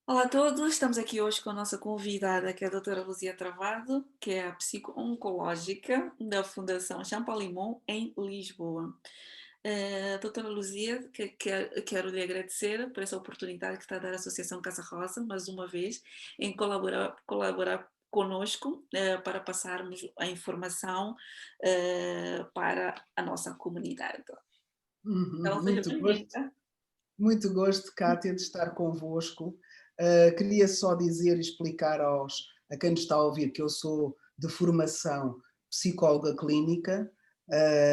Olá a todos, estamos aqui hoje com a nossa convidada, que é a doutora Luzia Travado, que é a psico-oncológica da Fundação Champalimau, em Lisboa. Doutora Luzia, quero lhe agradecer por essa oportunidade que está a dar à Associação Casa Rosa, mais uma vez, em colaborar conosco para passarmos a informação para a nossa comunidade. Uhum, Então, seja muito gosto, bem-vinda. muito gosto, Cátia, de estar convosco. Queria só dizer e explicar a quem nos está a ouvir que eu sou de formação psicóloga clínica,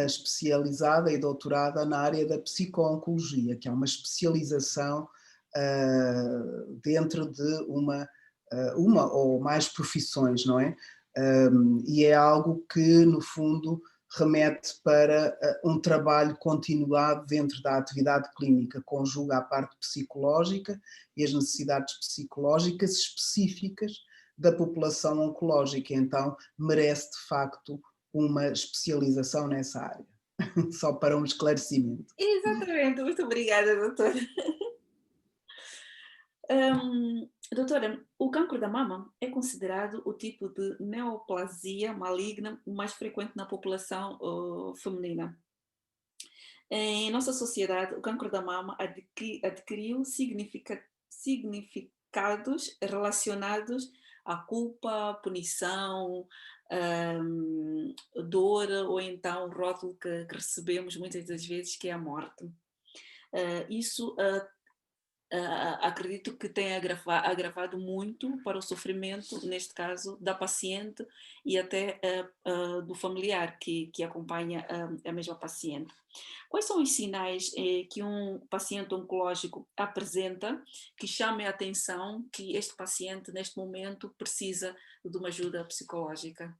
especializada e doutorada na área da psico-oncologia, que é uma especialização dentro de uma ou mais profissões, não é? E é algo que, no fundo, remete para um trabalho continuado dentro da atividade clínica, conjuga a parte psicológica e as necessidades psicológicas específicas da população oncológica, então merece de facto uma especialização nessa área. Só para um esclarecimento. Exatamente, muito obrigada, doutora. Doutora, o cancro da mama é considerado o tipo de neoplasia maligna mais frequente na população feminina. Em nossa sociedade, o cancro da mama adquiriu significados relacionados à culpa, punição, dor ou então o rótulo que recebemos muitas das vezes, que é a morte. Isso acredito que tenha agravado muito para o sofrimento, neste caso, da paciente e até do familiar que acompanha a mesma paciente. Quais são os sinais que um paciente oncológico apresenta que chamem a atenção que este paciente, neste momento, precisa de uma ajuda psicológica?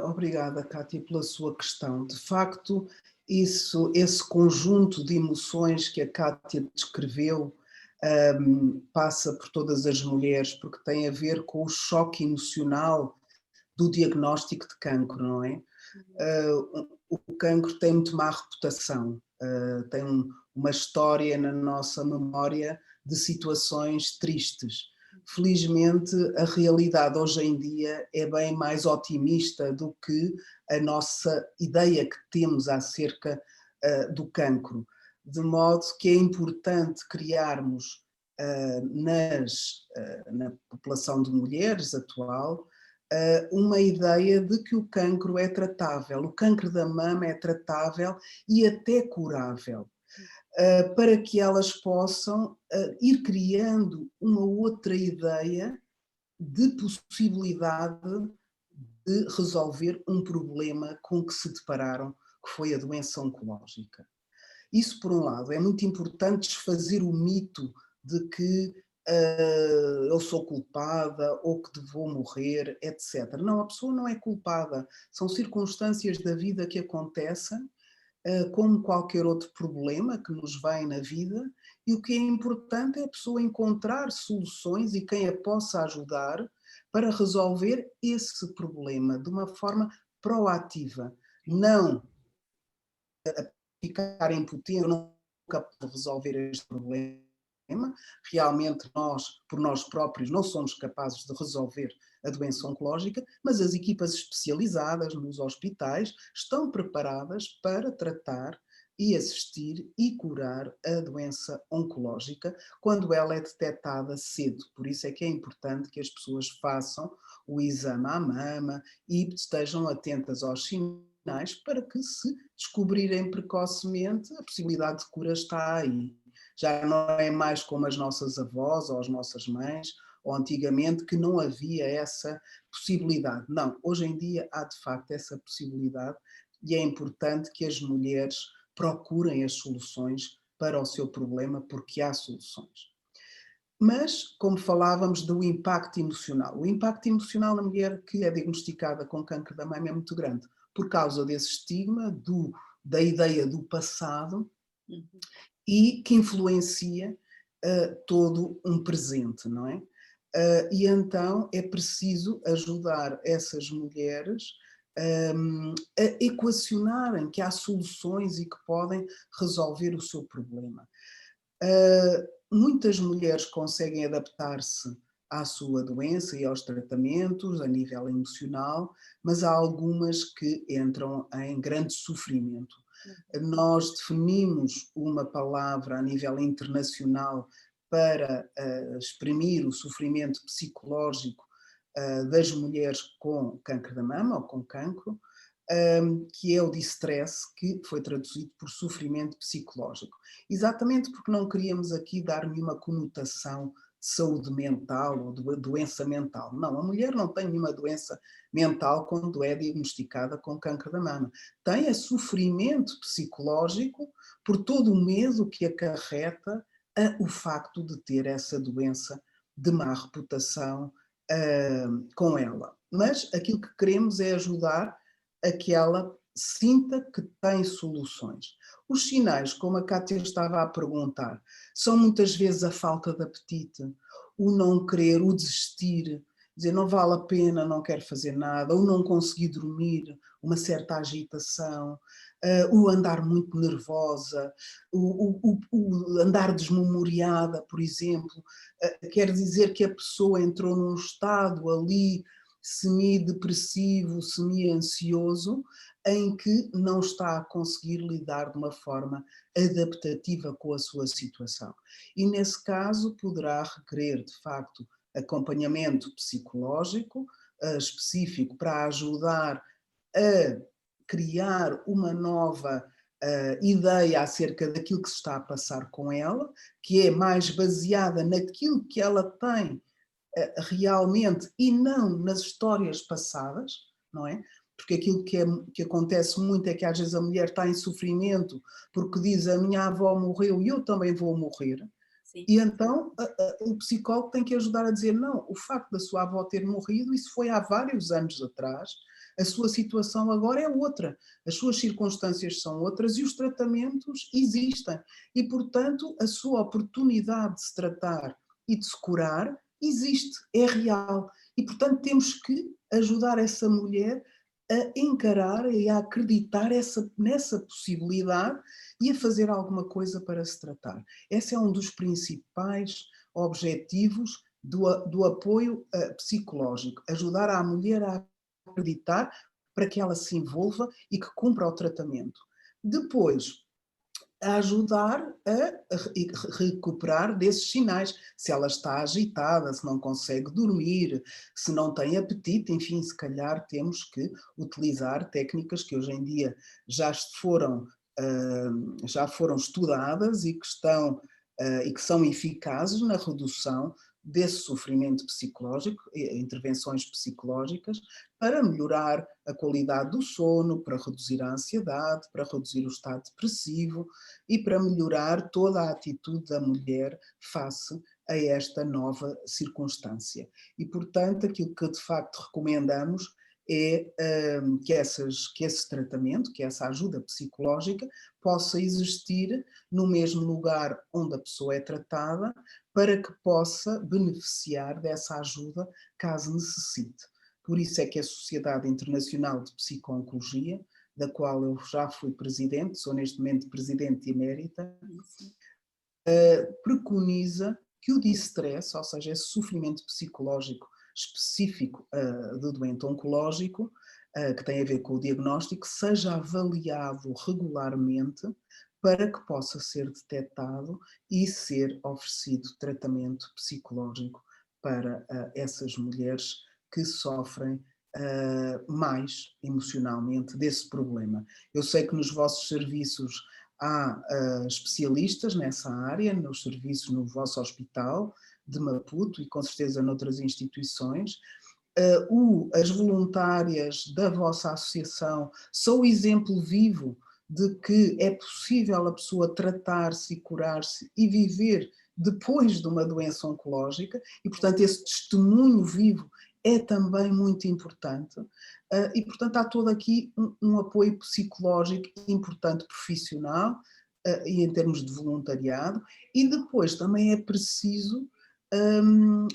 Obrigada, Cátia, pela sua questão. De facto, esse conjunto de emoções que a Cátia descreveu, passa por todas as mulheres, porque tem a ver com o choque emocional do diagnóstico de cancro, não é? O cancro tem muito má reputação, tem uma história na nossa memória de situações tristes. Felizmente, a realidade hoje em dia é bem mais otimista do que a nossa ideia que temos acerca do cancro. De modo que é importante criarmos na população de mulheres atual uma ideia de que o cancro é tratável, o cancro da mama é tratável e até curável, para que elas possam ir criando uma outra ideia de possibilidade de resolver um problema com que se depararam, que foi a doença oncológica. Isso, por um lado, é muito importante desfazer o mito de que eu sou culpada ou que vou morrer, etc. Não, a pessoa não é culpada. São circunstâncias da vida que acontecem, como qualquer outro problema que nos vem na vida, e o que é importante é a pessoa encontrar soluções e quem a possa ajudar para resolver esse problema de uma forma proativa, não ficar impotente, eu não capaz de resolver este problema. Realmente nós, por nós próprios, não somos capazes de resolver a doença oncológica, mas as equipas especializadas nos hospitais estão preparadas para tratar e assistir e curar a doença oncológica quando ela é detectada cedo. Por isso é que é importante que as pessoas façam o exame à mama e estejam atentas aos sinais para que, se descobrirem precocemente, a possibilidade de cura está aí. Já não é mais como as nossas avós ou as nossas mães, ou antigamente, que não havia essa possibilidade. Não, hoje em dia há de facto essa possibilidade e é importante que as mulheres procurem as soluções para o seu problema, porque há soluções. Mas, como falávamos do impacto emocional, o impacto emocional na mulher que é diagnosticada com câncer da mama é muito grande, por causa desse estigma, da ideia do passado Uhum. e que influencia todo um presente, não é? E então é preciso ajudar essas mulheres a equacionarem que há soluções e que podem resolver o seu problema. Muitas mulheres conseguem adaptar-se à sua doença e aos tratamentos a nível emocional, mas há algumas que entram em grande sofrimento. Uhum. Nós definimos uma palavra a nível internacional para exprimir o sofrimento psicológico das mulheres com câncer da mama ou com cancro, que é o distress, que foi traduzido por sofrimento psicológico. Exatamente porque não queríamos aqui dar nenhuma conotação de saúde mental ou de doença mental. Não, a mulher não tem nenhuma doença mental quando é diagnosticada com câncer da mama. Tem sofrimento psicológico por todo o medo que acarreta o facto de ter essa doença de má reputação com ela. Mas aquilo que queremos é ajudar a que ela sinta que tem soluções. Os sinais, como a Cátia estava a perguntar, são muitas vezes a falta de apetite, o não querer, o desistir, dizer não vale a pena, não quero fazer nada, o não conseguir dormir, uma certa agitação, o andar muito nervosa, o andar desmemoriada, por exemplo, quer dizer que a pessoa entrou num estado ali semi-depressivo, semi-ansioso, em que não está a conseguir lidar de uma forma adaptativa com a sua situação. E nesse caso poderá requerer, de facto, acompanhamento psicológico específico para ajudar a criar uma nova ideia acerca daquilo que se está a passar com ela, que é mais baseada naquilo que ela tem realmente e não nas histórias passadas, não é? Porque aquilo que acontece muito é que às vezes a mulher está em sofrimento porque diz a minha avó morreu e eu também vou morrer. Sim. E então o psicólogo tem que ajudar a dizer não, o facto da sua avó ter morrido, isso foi há vários anos atrás, a sua situação agora é outra, as suas circunstâncias são outras e os tratamentos existem. E, portanto, a sua oportunidade de se tratar e de se curar existe, é real. E, portanto, temos que ajudar essa mulher a encarar e a acreditar nessa possibilidade e a fazer alguma coisa para se tratar. Esse é um dos principais objetivos do apoio psicológico, ajudar a mulher a acreditar para que ela se envolva e que cumpra o tratamento. Depois, a ajudar a recuperar desses sinais, se ela está agitada, se não consegue dormir, se não tem apetite, enfim, se calhar temos que utilizar técnicas que hoje em dia já foram, já foram estudadas e que estão e que são eficazes na redução desse sofrimento psicológico, intervenções psicológicas, para melhorar a qualidade do sono, para reduzir a ansiedade, para reduzir o estado depressivo e para melhorar toda a atitude da mulher face a esta nova circunstância. E, portanto, aquilo que de facto recomendamos é que esse tratamento, que essa ajuda psicológica possa existir no mesmo lugar onde a pessoa é tratada, para que possa beneficiar dessa ajuda caso necessite. Por isso é que a Sociedade Internacional de Psico-Oncologia, da qual eu já fui presidente, sou neste momento presidente emérita, Sim. preconiza que o distress, ou seja, esse sofrimento psicológico específico do doente oncológico, que tem a ver com o diagnóstico, seja avaliado regularmente para que possa ser detectado e ser oferecido tratamento psicológico para essas mulheres que sofrem mais emocionalmente desse problema. Eu sei que nos vossos serviços há especialistas nessa área, nos serviços no vosso hospital de Maputo e com certeza noutras instituições. As voluntárias da vossa associação são o exemplo vivo de que é possível a pessoa tratar-se e curar-se e viver depois de uma doença oncológica e, portanto, esse testemunho vivo é também muito importante e, portanto, há todo aqui um apoio psicológico importante profissional e em termos de voluntariado e depois também é preciso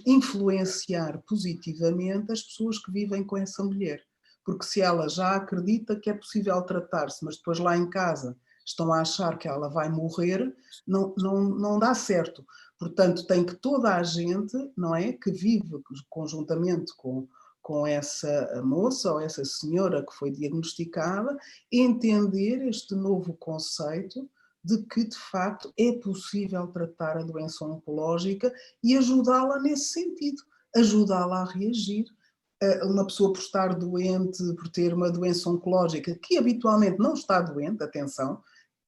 influenciar positivamente as pessoas que vivem com essa mulher. Porque se ela já acredita que é possível tratar-se, mas depois lá em casa estão a achar que ela vai morrer, não dá certo. Portanto, tem que toda a gente, não é, que vive conjuntamente com essa moça ou essa senhora que foi diagnosticada, entender este novo conceito de que, de facto, é possível tratar a doença oncológica e ajudá-la nesse sentido, ajudá-la a reagir. Uma pessoa por estar doente, por ter uma doença oncológica, que habitualmente não está doente, atenção,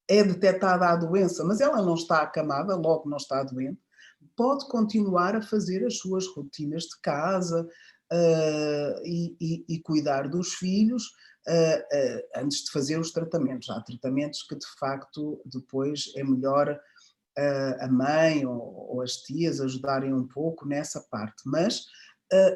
é detectada a doença, mas ela não está acamada, logo não está doente, pode continuar a fazer as suas rotinas de casa e cuidar dos filhos antes de fazer os tratamentos. Há tratamentos que, de facto, depois é melhor a mãe ou as tias ajudarem um pouco nessa parte, mas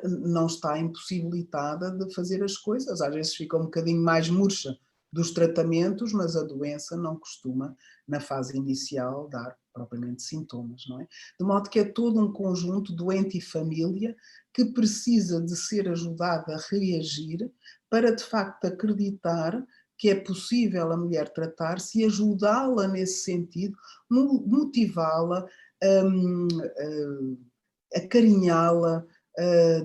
não está impossibilitada de fazer as coisas. Às vezes fica um bocadinho mais murcha dos tratamentos, mas a doença não costuma, na fase inicial, dar propriamente sintomas, não é? De modo que é todo um conjunto, doente e família, que precisa de ser ajudado a reagir para, de facto, acreditar que é possível a mulher tratar-se e ajudá-la nesse sentido, motivá-la, acarinhá-la,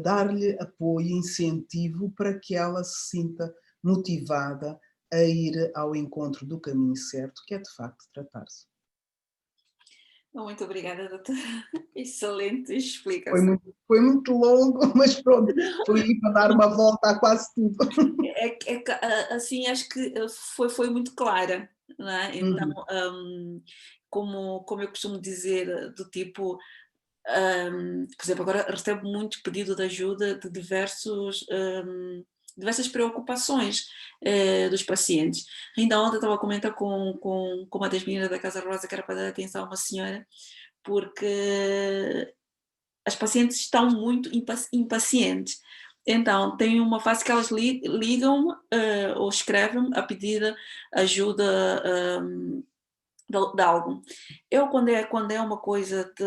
dar-lhe apoio, incentivo para que ela se sinta motivada a ir ao encontro do caminho certo, que é de facto tratar-se. Muito obrigada, doutora. Excelente Foi explicação. muito, foi muito longo, mas pronto, foi aí para dar uma volta a quase tudo. Assim, acho que foi muito clara, não é? Então, Uhum, como eu costumo dizer, do tipo, por exemplo, agora recebo muito pedido de ajuda de diversas preocupações dos pacientes. Ainda ontem estava a comentar com uma das meninas da Casa Rosa que era para dar atenção a uma senhora, porque as pacientes estão muito impacientes. Então, tem uma fase que elas ligam ou escrevem a pedir ajuda de algo. Eu, quando é uma coisa que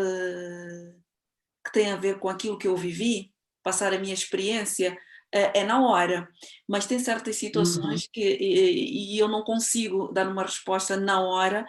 tem a ver com aquilo que eu vivi, passar a minha experiência, é na hora. Mas tem certas uhum. situações e eu não consigo dar uma resposta na hora,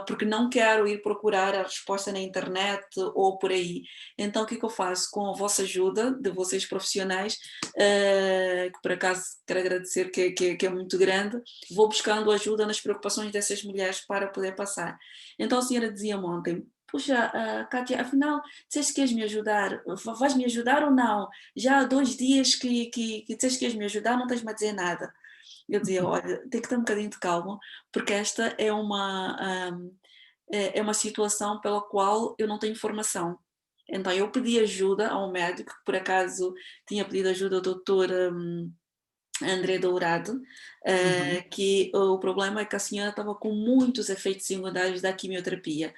porque não quero ir procurar a resposta na internet ou por aí. Então, o que é que eu faço? Com a vossa ajuda, de vocês profissionais, que por acaso quero agradecer, que é muito grande, vou buscando ajuda nas preocupações dessas mulheres para poder passar. Então, a senhora dizia-me ontem, puxa, Kátia, afinal, disseste que ias me ajudar, vais me ajudar ou não? Já há 2 dias que disseste que ias me ajudar, não tens-me a dizer nada. Eu dizia, olha, tem que ter um bocadinho de calma, porque esta é uma situação pela qual eu não tenho informação. Então eu pedi ajuda a um médico, que por acaso tinha pedido ajuda ao doutor André Dourado, Uhum, que o problema é que a senhora estava com muitos efeitos secundários da quimioterapia.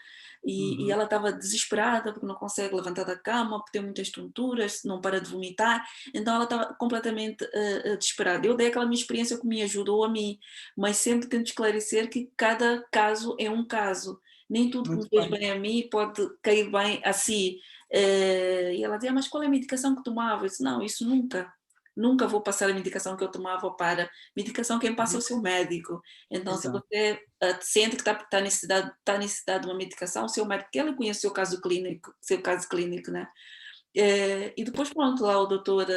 E uhum. ela estava desesperada porque não consegue levantar da cama, porque tem muitas tonturas, não para de vomitar, então ela estava completamente desesperada. Eu dei aquela minha experiência que me ajudou a mim, mas sempre tento esclarecer que cada caso é um caso. Nem tudo que me Muito fez bem. bem a mim pode cair bem a si. E ela dizia, mas qual é a medicação que tomava? Eu disse, não, isso nunca. Nunca vou passar a medicação que eu tomava para medicação, quem passa é o Uhum. seu médico. Então, se Exato. você sente que está necessidade de uma medicação, o seu médico, que ele conhece o seu caso clínico, né? E depois, pronto, lá o doutor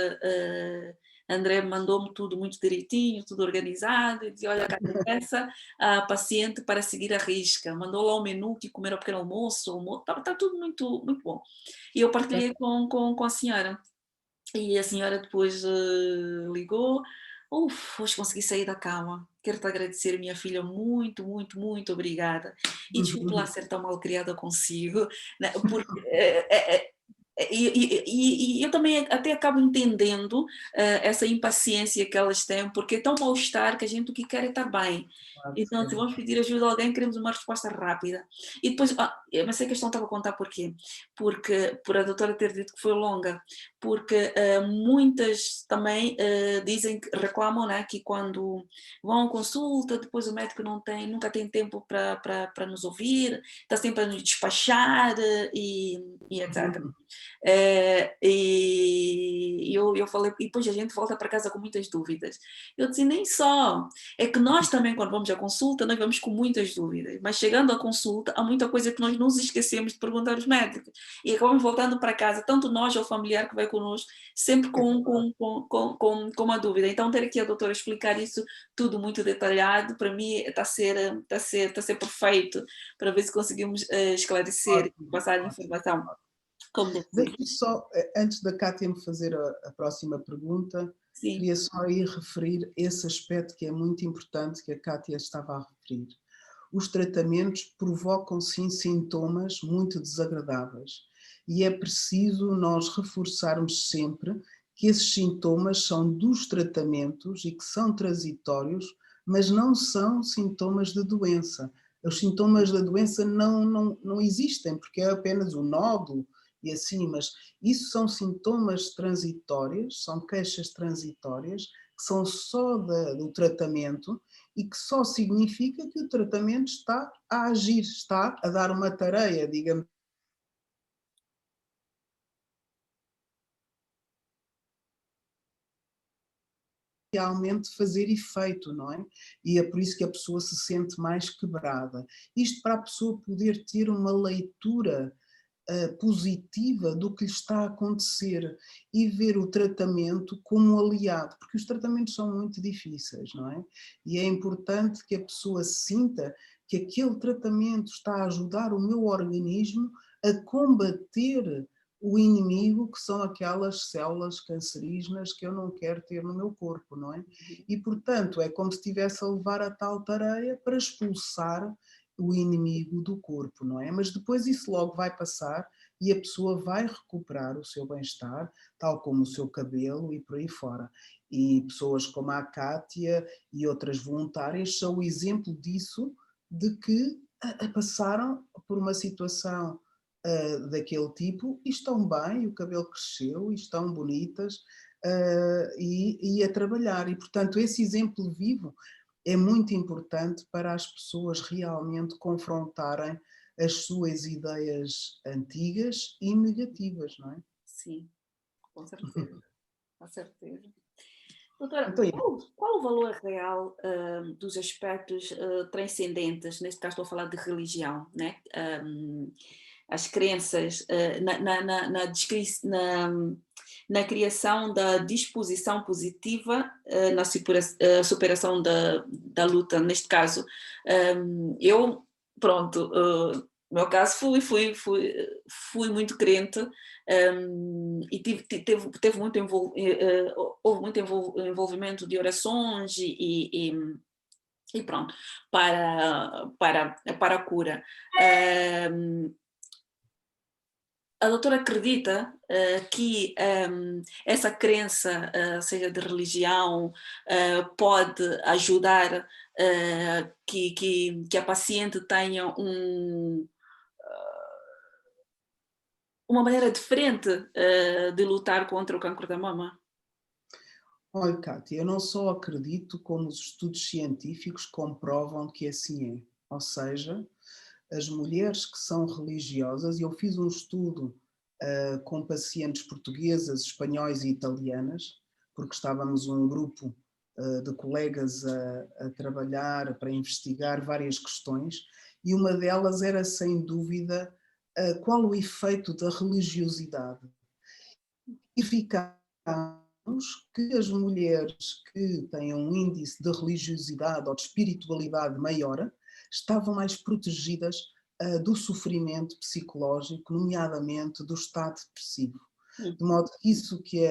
André mandou-me tudo muito direitinho, tudo organizado, e dizia, olha, Cátia, peça a paciente para seguir a risca. Mandou lá o menu que comer ao pequeno almoço, está tudo muito, muito bom. E eu É, partilhei com a senhora. E a senhora depois ligou, hoje consegui sair da cama. Quero-te agradecer, minha filha, muito, muito, muito obrigada. E desculpe lá uhum. ser tão mal criada consigo, né, porque e eu também até acabo entendendo essa impaciência que elas têm, porque é tão mal-estar que a gente o que quer é estar bem. Claro, Então, é se vamos verdade. pedir ajuda a alguém, queremos uma resposta rápida. E depois, mas a questão estava a contar porquê? Porque, por a doutora ter dito que foi longa, porque muitas também dizem, reclamam, né, que quando vão à consulta, depois o médico nunca tem tempo para nos ouvir, está sempre a nos despachar e etc. E eu falei, e depois a gente volta para casa com muitas dúvidas. Eu disse, nem só, é que nós também, quando vamos à consulta, nós vamos com muitas dúvidas, mas chegando à consulta, há muita coisa que nós nos esquecemos de perguntar aos médicos, e acabamos voltando para casa, tanto nós ou o familiar que vai connosco, sempre com uma dúvida. Então, ter aqui a doutora explicar isso tudo muito detalhado, para mim está a ser perfeito, para ver se conseguimos esclarecer e Ótimo, passar a ótimo. informação como deve ser. Deixe-me só, antes da Cátia me fazer a próxima pergunta, Sim, queria só aí referir esse aspecto que é muito importante que a Cátia estava a referir. Os tratamentos provocam sim sintomas muito desagradáveis e é preciso nós reforçarmos sempre que esses sintomas são dos tratamentos e que são transitórios, mas não são sintomas de doença. Os sintomas da doença não existem, porque é apenas o nódulo e assim, mas isso são sintomas transitórios, são queixas transitórias, que são só do tratamento e que só significa que o tratamento está a agir, está a dar uma tarefa, digamos, realmente fazer efeito, não é? E é por isso que a pessoa se sente mais quebrada. Isto para a pessoa poder ter uma leitura positiva do que lhe está a acontecer e ver o tratamento como aliado, porque os tratamentos são muito difíceis, não é? E é importante que a pessoa sinta que aquele tratamento está a ajudar o meu organismo a combater o inimigo, que são aquelas células cancerígenas que eu não quero ter no meu corpo, não é? E, portanto, é como se estivesse a levar a tal tarefa para expulsar o inimigo do corpo, não é? Mas depois isso logo vai passar e a pessoa vai recuperar o seu bem-estar, tal como o seu cabelo e por aí fora. E pessoas como a Cátia e outras voluntárias são o exemplo disso, de que passaram por uma situação daquele tipo e estão bem, o cabelo cresceu e estão bonitas e a trabalhar. E, portanto, esse exemplo vivo é muito importante para as pessoas realmente confrontarem as suas ideias antigas e negativas, não é? sim, com certeza, com certeza. Doutora, Então, qual o valor real dos aspectos transcendentes, neste caso estou a falar de religião, né? As crenças na criação da disposição positiva na superação da luta, neste caso. Eu, pronto, no meu caso fui muito crente e teve muito houve muito envolvimento de orações e pronto, para a cura. A doutora acredita que essa crença, seja de religião, pode ajudar que a paciente tenha uma maneira diferente de lutar contra o cancro da mama? olha, Cátia, eu não só acredito, como os estudos científicos comprovam que assim é. Ou seja, as mulheres que são religiosas, e eu fiz um estudo com pacientes portuguesas, espanhóis e italianas, porque estávamos um grupo de colegas a trabalhar para investigar várias questões, e uma delas era, sem dúvida, qual o efeito da religiosidade. E ficamos que as mulheres que têm um índice de religiosidade ou de espiritualidade maior estavam mais protegidas do sofrimento psicológico, nomeadamente do estado depressivo. De modo que isso que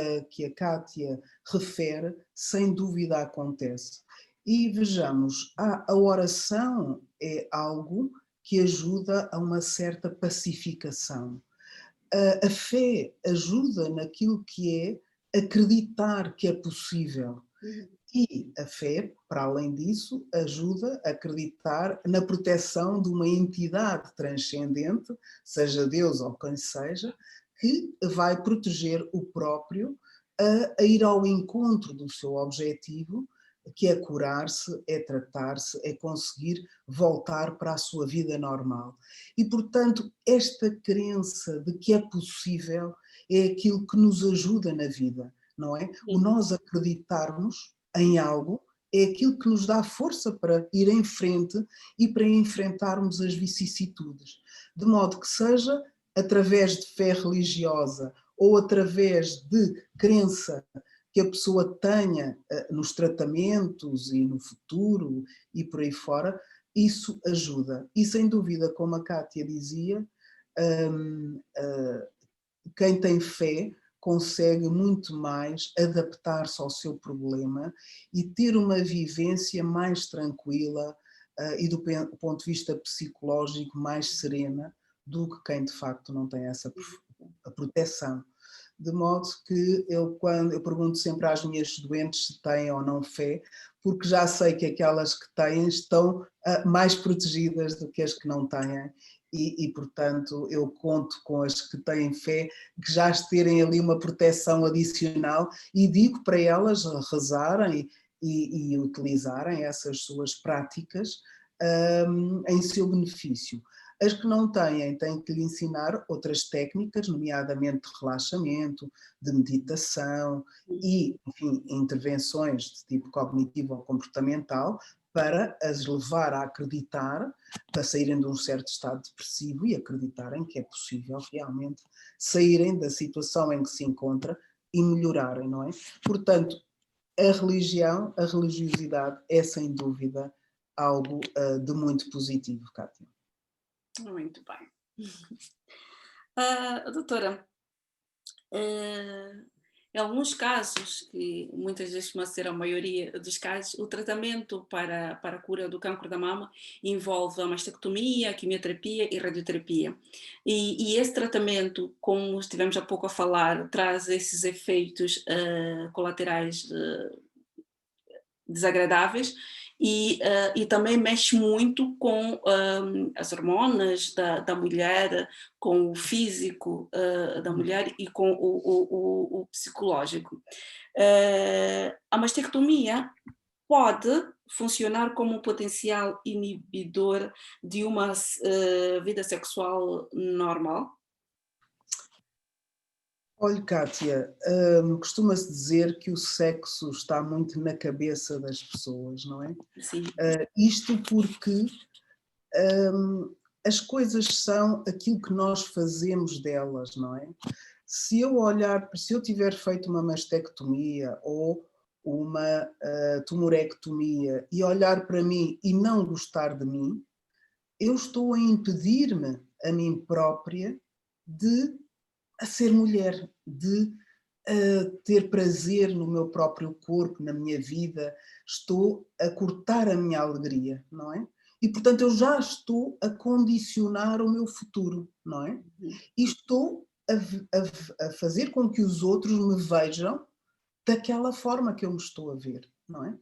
a Cátia refere, sem dúvida acontece. E vejamos, a oração é algo que ajuda a uma certa pacificação. A fé ajuda naquilo que é acreditar que é possível. Uhum. E a fé, para além disso, ajuda a acreditar na proteção de uma entidade transcendente, seja Deus ou quem seja, que vai proteger o próprio a ir ao encontro do seu objetivo, que é curar-se, é tratar-se, é conseguir voltar para a sua vida normal. E, portanto, esta crença de que é possível é aquilo que nos ajuda na vida, não é? O Uhum. nós acreditarmos em algo é aquilo que nos dá força para ir em frente e para enfrentarmos as vicissitudes. De modo que seja através de fé religiosa ou através de crença que a pessoa tenha nos tratamentos e no futuro e por aí fora, isso ajuda. E sem dúvida, como a Kátia dizia, hum, uh, quem tem fé consegue muito mais adaptar-se ao seu problema e ter uma vivência mais tranquila e do ponto de vista psicológico mais serena do que quem de facto não tem essa proteção. De modo que quando eu pergunto sempre às minhas doentes se têm ou não fé, porque já sei que aquelas que têm estão mais protegidas do que as que não têm. Portanto, eu conto com as que têm fé que já terem ali uma proteção adicional e digo para elas rezarem e utilizarem essas suas práticas em seu benefício. As que não têm que lhe ensinar outras técnicas, nomeadamente de relaxamento, de meditação e, enfim, intervenções de tipo cognitivo ou comportamental para as levar a acreditar, para saírem de um certo estado depressivo e acreditarem que é possível realmente saírem da situação em que se encontra e melhorarem, não é? Portanto, a religião, a religiosidade é sem dúvida algo de muito positivo, Kátia. Muito bem. Doutora, em alguns casos, que muitas vezes costuma ser a maioria dos casos, o tratamento para a cura do cancro da mama envolve a mastectomia, a quimioterapia e radioterapia. E esse tratamento, como estivemos há pouco a falar, traz esses efeitos colaterais desagradáveis e também mexe muito com as hormonas da mulher, com o físico da mulher e com o psicológico. A mastectomia pode funcionar como um potencial inibidor de uma vida sexual normal? Olha, Kátia, costuma-se dizer que o sexo está muito na cabeça das pessoas, não é? Sim. Isto porque as coisas são aquilo que nós fazemos delas, não é? Se eu tiver feito uma mastectomia ou uma tumorectomia e olhar para mim e não gostar de mim, eu estou a impedir-me a mim própria de ser mulher, de ter prazer no meu próprio corpo, na minha vida, estou a cortar a minha alegria, não é? E, portanto, eu já estou a condicionar o meu futuro, não é? Uhum. E estou a fazer com que os outros me vejam daquela forma que eu me estou a ver, não é?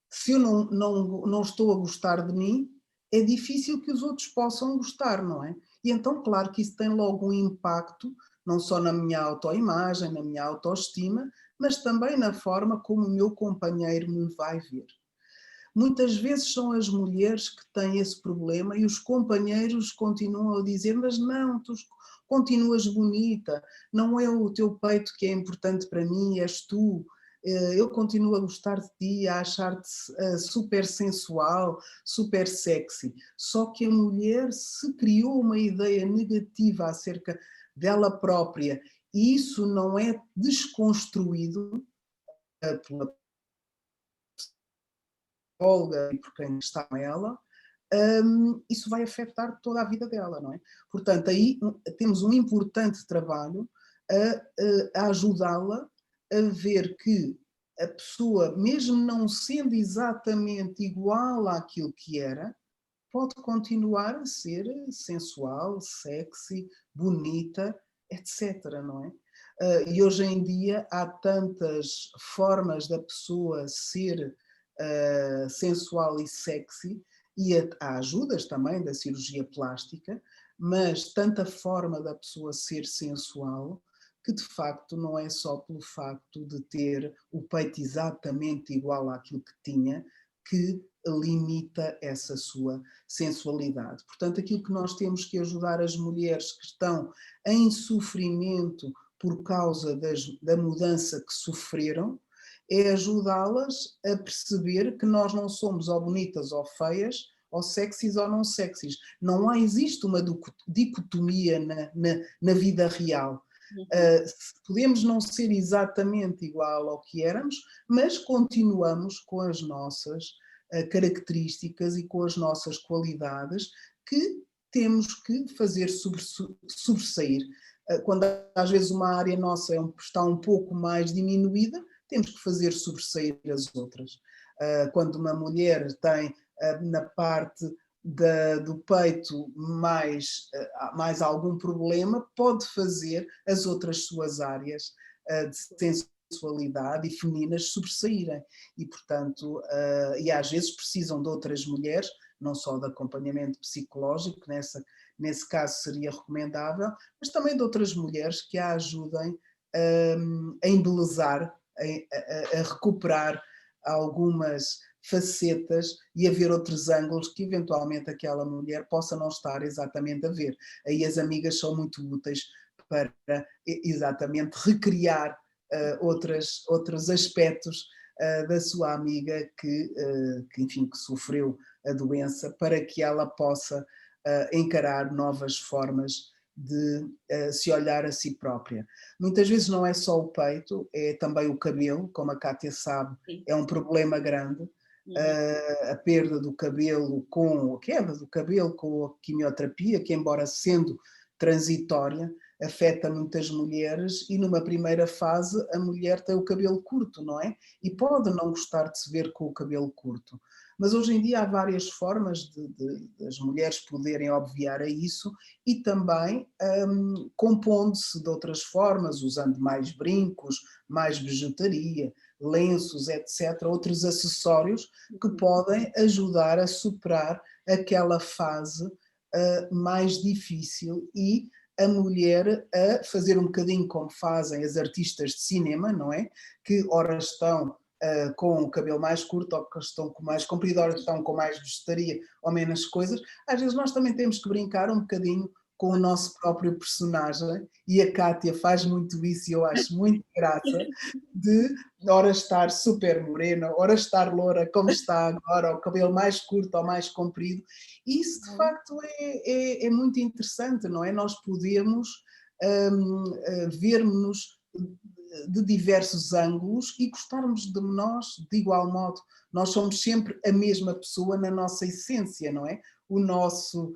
Se eu não estou a gostar de mim, é difícil que os outros possam gostar, não é? E então, claro que isso tem logo um impacto, não só na minha autoimagem, na minha autoestima, mas também na forma como o meu companheiro me vai ver. Muitas vezes são as mulheres que têm esse problema e os companheiros continuam a dizer: mas não, tu continuas bonita, não é o teu peito que é importante para mim, és tu. Eu continuo a gostar de ti, a achar-te super sensual, super sexy. Só que a mulher se criou uma ideia negativa acerca dela própria e isso não é desconstruído pela psicóloga e por quem está com ela, isso vai afetar toda a vida dela, não é? Portanto, aí temos um importante trabalho a ajudá-la a ver que a pessoa, mesmo não sendo exatamente igual àquilo que era, pode continuar a ser sensual, sexy, bonita, etc., não é? E hoje em dia há tantas formas da pessoa ser sensual e sexy, e há ajudas também da cirurgia plástica, mas tanta forma da pessoa ser sensual que de facto não é só pelo facto de ter o peito exatamente igual àquilo que tinha que limita essa sua sensualidade. Portanto, aquilo que nós temos que ajudar as mulheres que estão em sofrimento por causa da mudança que sofreram, é ajudá-las a perceber que nós não somos ou bonitas ou feias, ou sexys ou não sexys. Existe uma dicotomia na vida real. Uhum. Podemos não ser exatamente igual ao que éramos, mas continuamos com as nossas características e com as nossas qualidades que temos que fazer sobressair. Quando às vezes uma área nossa está um pouco mais diminuída, temos que fazer sobressair as outras. Quando uma mulher tem na parte do peito mais algum problema, pode fazer as outras suas áreas de sensualidade e femininas sobressaírem. E, portanto, e às vezes precisam de outras mulheres, não só de acompanhamento psicológico, nesse caso seria recomendável, mas também de outras mulheres que a ajudem a embelezar, a recuperar algumas facetas e a ver outros ângulos que eventualmente aquela mulher possa não estar exatamente a ver. Aí as amigas são muito úteis para exatamente recriar outros aspectos da sua amiga enfim, que sofreu a doença, para que ela possa encarar novas formas de se olhar a si própria. Muitas vezes não é só o peito, é também o cabelo, como a Kátia sabe, Sim. é um problema grande. Uhum. A perda do cabelo a queda do cabelo com a quimioterapia, que embora sendo transitória, afeta muitas mulheres e numa primeira fase a mulher tem o cabelo curto, não é? E pode não gostar de se ver com o cabelo curto. Mas hoje em dia há várias formas das mulheres poderem obviar a isso e também compondo-se de outras formas, usando mais brincos, mais bijutaria, lenços, etc., outros acessórios que Uhum. podem ajudar a superar aquela fase mais difícil e a mulher a fazer um bocadinho como fazem as artistas de cinema, não é? Que ora estão com o cabelo mais curto, ou que estão com mais comprido, ora estão com mais vegetaria ou menos coisas. Às vezes nós também temos que brincar um bocadinho com o nosso próprio personagem, e a Kátia faz muito isso e eu acho muito graça, de ora estar super morena, ora estar loura, como está agora, o cabelo mais curto ou mais comprido. Isso, de Uhum. facto, é muito interessante, não é? Nós podemos ver-nos de diversos ângulos e gostarmos de nós de igual modo. Nós somos sempre a mesma pessoa na nossa essência, não é? O nosso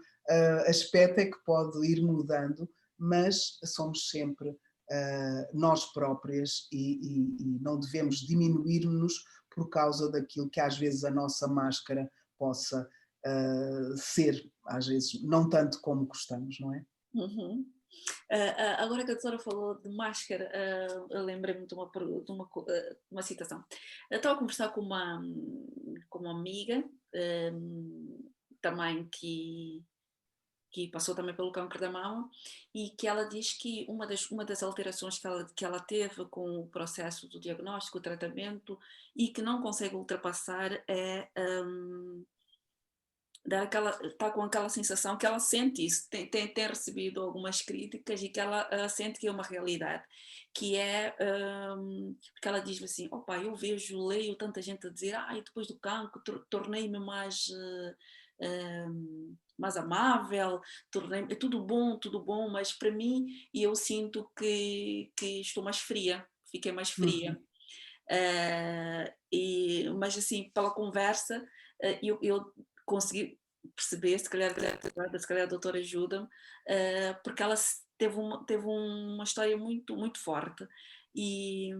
aspecto é que pode ir mudando, mas somos sempre nós próprias e não devemos diminuir-nos por causa daquilo que às vezes a nossa máscara possa ser, às vezes, não tanto como gostamos, não é? Uhum. Agora que a doutora falou de máscara, eu lembrei-me de uma citação. Eu estava a conversar com uma amiga, também que passou também pelo câncer da mama, e que ela diz que uma das alterações que ela teve com o processo do diagnóstico, o tratamento, e que não consegue ultrapassar é está com aquela sensação que ela sente isso, tem recebido algumas críticas e que ela sente que é uma realidade, que é, porque ela diz assim, opa, leio tanta gente a dizer, e depois do cancro tornei-me mais amável, é tudo bom, mas para mim, e eu sinto que estou mais fria, fiquei mais fria. Uhum. Mas assim, pela conversa, eu consegui perceber, se calhar a doutora ajuda-me, porque ela teve uma história muito, muito forte e,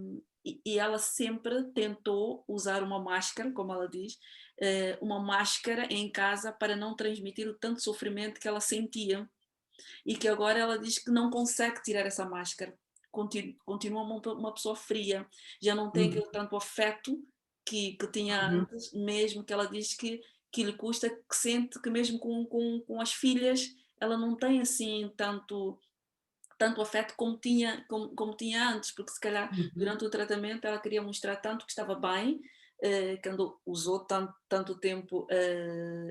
e ela sempre tentou usar uma máscara, como ela diz, uma máscara em casa para não transmitir o tanto sofrimento que ela sentia e que agora ela diz que não consegue tirar essa máscara, continua uma pessoa fria, já não tem Uhum. aquele tanto afeto que tinha Uhum. antes, mesmo que ela diz que lhe custa, que sente que mesmo com as filhas ela não tem assim tanto afeto como tinha antes, porque se calhar Uhum. durante o tratamento ela queria mostrar tanto que estava bem, quando usou tanto tempo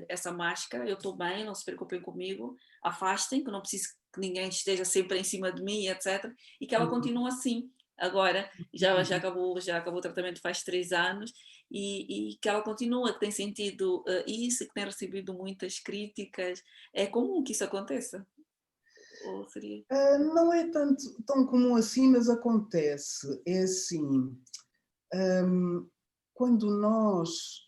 essa máscara, eu estou bem, não se preocupem comigo, afastem, que não preciso que ninguém esteja sempre em cima de mim, etc. E que ela uhum, continua assim. Agora, uhum. já acabou o tratamento faz 3 anos e que ela continua, que tem sentido isso, que tem recebido muitas críticas. É comum que isso aconteça? Ou seria? Não é tanto tão comum assim, mas acontece. É assim, hum, quando nós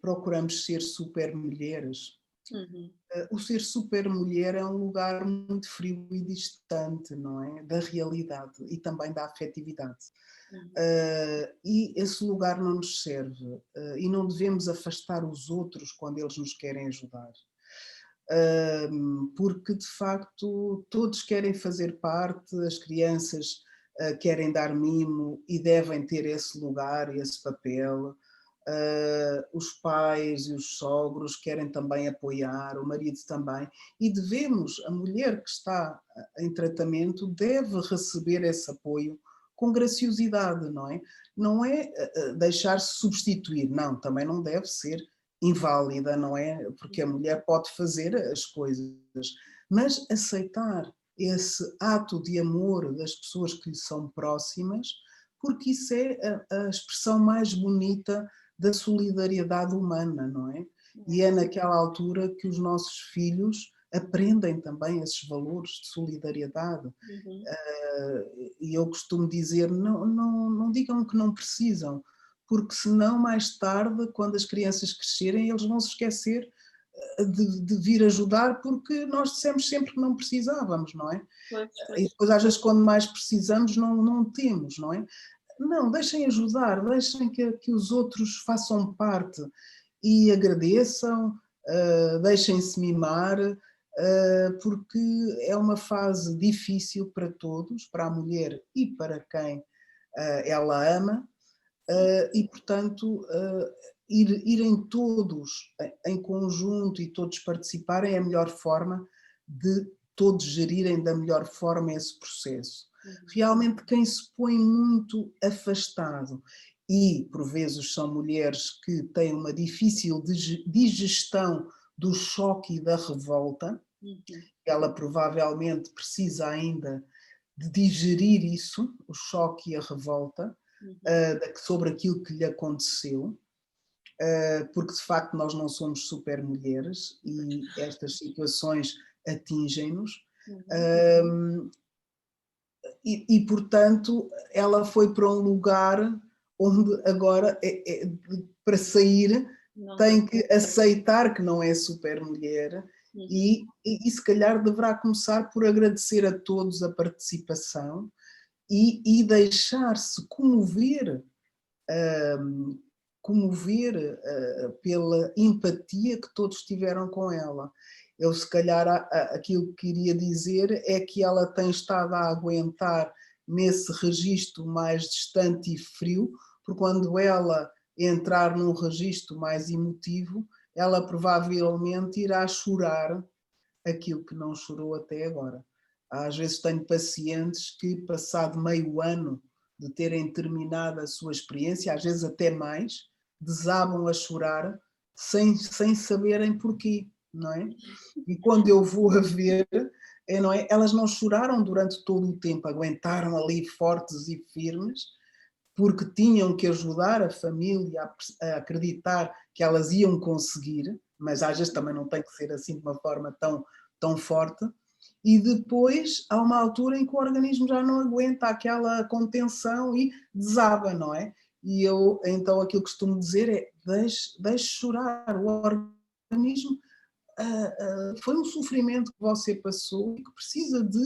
procuramos ser super mulheres, Uhum, o ser super mulher é um lugar muito frio e distante, não é? Da realidade e também da afetividade. uhum, E esse lugar não nos serve e não devemos afastar os outros quando eles nos querem ajudar. Porque de facto todos querem fazer parte, as crianças querem dar mimo e devem ter esse lugar, esse papel. Os pais e os sogros querem também apoiar, o marido também, e devemos, a mulher que está em tratamento deve receber esse apoio com graciosidade, não é? Não é deixar-se substituir, não, também não deve ser inválida, não é? Porque a uhum, mulher pode fazer as coisas, mas aceitar esse ato de amor das pessoas que lhe são próximas, porque isso é a expressão mais bonita da solidariedade humana, não é? E é naquela altura que os nossos filhos aprendem também esses valores de solidariedade. uhum. E eu costumo dizer, não digam que não precisam, porque senão mais tarde, quando as crianças crescerem, eles vão se esquecer de vir ajudar porque nós dissemos sempre que não precisávamos, não é? Pois, E pois. depois às vezes quando mais precisamos não temos, não é? Não, deixem ajudar, deixem que os outros façam parte e agradeçam, deixem-se mimar, porque é uma fase difícil para todos, para a mulher e para quem ela ama, e portanto irem todos em conjunto e todos participarem é a melhor forma de todos gerirem da melhor forma esse processo. Uhum, Realmente quem se põe muito afastado e por vezes são mulheres que têm uma difícil digestão do choque e da revolta, uhum, ela provavelmente precisa ainda de digerir isso, o choque e a revolta, uhum. sobre aquilo que lhe aconteceu, porque de facto nós não somos super mulheres e estas situações atingem-nos. Uhum. Portanto, ela foi para um lugar onde agora, para sair, Não tem. tem que aceitar que não é super mulher Uhum. e se calhar deverá começar por agradecer a todos a participação e deixar-se comover, pela empatia que todos tiveram com ela. Eu, se calhar, aquilo que queria dizer é que ela tem estado a aguentar nesse registro mais distante e frio, porque quando ela entrar num registro mais emotivo, ela provavelmente irá chorar aquilo que não chorou até agora. Às vezes tenho pacientes que, passado meio ano de terem terminado a sua experiência, às vezes até mais, desabam a chorar sem saberem porquê, não é? E quando eu vou a ver, não é? Elas não choraram durante todo o tempo, aguentaram ali fortes e firmes, porque tinham que ajudar a família a acreditar que elas iam conseguir, mas às vezes também não tem que ser assim de uma forma tão forte. E depois há uma altura em que o organismo já não aguenta aquela contenção e desaba, não é? E eu, então, aquilo que costumo dizer é: deixe chorar. O organismo foi um sofrimento que você passou e que precisa de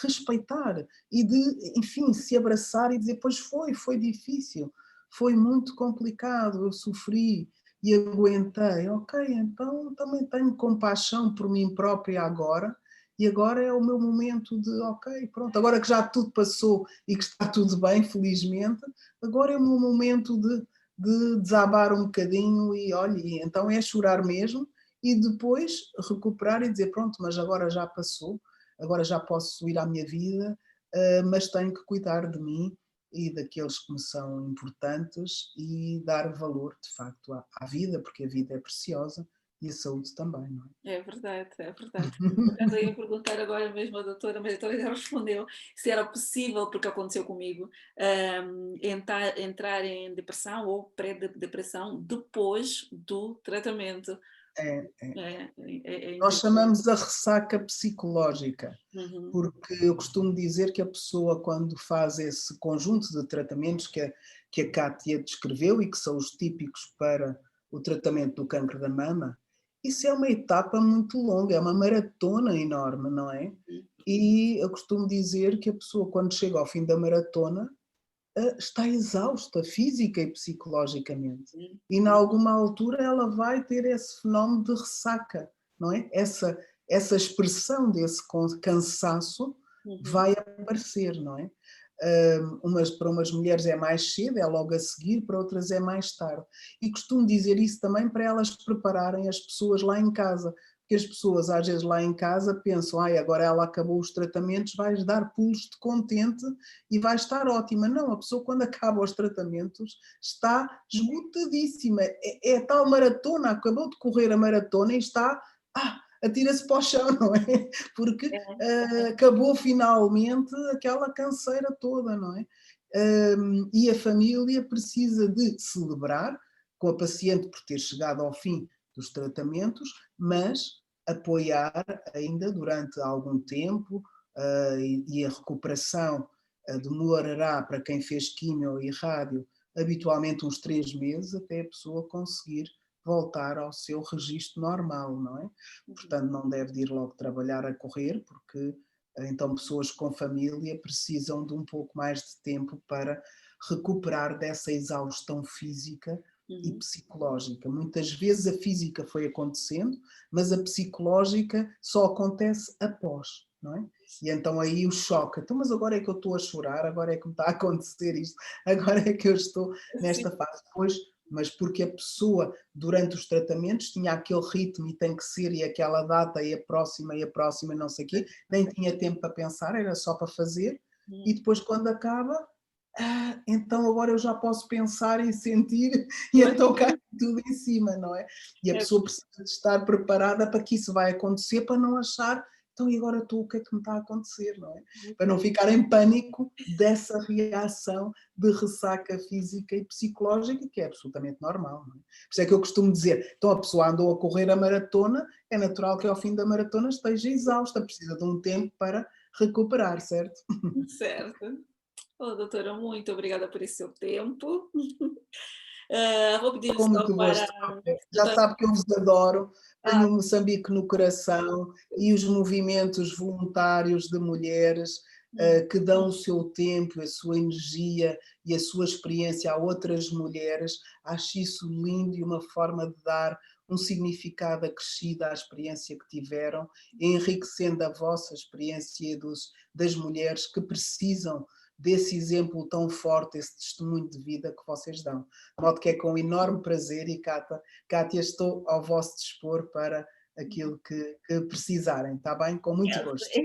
respeitar e de, enfim, se abraçar e dizer, pois foi difícil, foi muito complicado, eu sofri e aguentei, ok, então também tenho compaixão por mim própria agora, e agora é o meu momento de, ok, pronto, agora que já tudo passou e que está tudo bem, felizmente, agora é o meu momento de desabar um bocadinho e, olha, então é chorar mesmo, e depois recuperar e dizer, pronto, mas agora já passou, agora já posso ir à minha vida, mas tenho que cuidar de mim e daqueles que me são importantes e dar valor, de facto, à vida, porque a vida é preciosa e a saúde também, não É verdade, é verdade. Por acaso eu ia perguntar agora mesmo à doutora, mas a doutora já respondeu se era possível, porque aconteceu comigo, entrar em depressão ou pré-depressão depois do tratamento. é. É Nós interessante. chamamos a ressaca psicológica, Uhum, porque eu costumo dizer que a pessoa, quando faz esse conjunto de tratamentos que a Kátia descreveu e que são os típicos para o tratamento do cancro da mama, isso é uma etapa muito longa, é uma maratona enorme, não é? uhum, E eu costumo dizer que a pessoa, quando chega ao fim da maratona, está exausta física e psicologicamente. uhum, E, em alguma altura, ela vai ter esse fenómeno de ressaca, não é? Essa expressão desse cansaço uhum, vai aparecer, não é? Para umas mulheres é mais cedo, é logo a seguir, para outras é mais tarde. E costumo dizer isso também para elas prepararem as pessoas lá em casa, porque as pessoas às vezes lá em casa pensam, ai, agora ela acabou os tratamentos, vais dar pulos de contente e vai estar ótima. Não, a pessoa quando acaba os tratamentos está esgotadíssima. É tal maratona, acabou de correr a maratona e está, atira-se para o chão, não é? Porque é, acabou finalmente aquela canseira toda, não é? E a família precisa de celebrar com a paciente por ter chegado ao fim dos tratamentos, mas apoiar ainda durante algum tempo, e a recuperação demorará para quem fez quimio e rádio habitualmente uns 3 meses até a pessoa conseguir voltar ao seu registro normal, não é? uhum, Portanto, não deve de ir logo trabalhar a correr, porque então pessoas com família precisam de um pouco mais de tempo para recuperar dessa exaustão física e uhum. psicológica. Muitas vezes a física foi acontecendo, mas a psicológica só acontece após, não é? E então aí o choque, então, mas agora é que eu estou a chorar, agora é que me está a acontecer isto, agora é que eu estou Sim, nesta fase. Pois, mas porque a pessoa, durante os tratamentos, tinha aquele ritmo e tem que ser, e aquela data, e a próxima, não sei o quê, nem tinha tempo para pensar, era só para fazer, e uhum. depois quando acaba, então agora eu já posso pensar e sentir, e Pois, então cai tudo em cima, não é? E a é pessoa precisa de estar preparada para que isso vai acontecer, para não achar, então e agora o que é que me está a acontecer, não é? Para não ficar em pânico dessa reação de ressaca física e psicológica, que é absolutamente normal, não é? Por isso é que eu costumo dizer, então a pessoa andou a correr a maratona, é natural que ao fim da maratona esteja exausta, precisa de um tempo para recuperar, certo? certo. Oh, doutora, muito obrigada por esse seu tempo. Vou pedir Com só muito para gosto. Já doutora. sabe que eu vos adoro, Ah, tenho Moçambique no coração e os movimentos voluntários de mulheres hum, que dão o seu tempo, a sua energia e a sua experiência a outras mulheres, acho isso lindo e uma forma de dar um significado acrescido à experiência que tiveram, enriquecendo a vossa experiência e das mulheres que precisam desse exemplo tão forte, esse testemunho de vida que vocês dão. De modo que é com enorme prazer e, Cátia, estou ao vosso dispor para aquilo que precisarem, está bem? Com muito eu gosto. sei.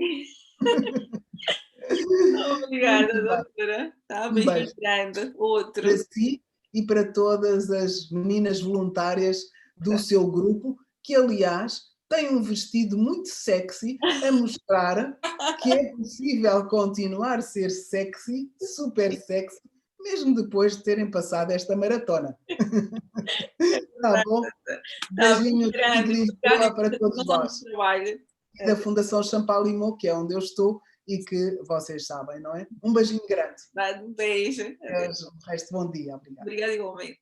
Obrigada, Muito bem. doutora. Tá, Um beijinho beijo grande. para Outro. si e para todas as meninas voluntárias do seu grupo, que aliás têm um vestido muito sexy a mostrar que é possível continuar a ser sexy, super sexy, mesmo depois de terem passado esta maratona. É Tá verdade. bom? Tá, beijo Beijinhos de grande. Obrigada e Lisboa para todos continuação do vós. trabalho. E da Fundação Champalimau, que é onde eu estou e que vocês sabem, não é? Um beijinho grande. Tá, um beijo. Adeus. O resto, bom dia. Obrigado. Obrigada igualmente.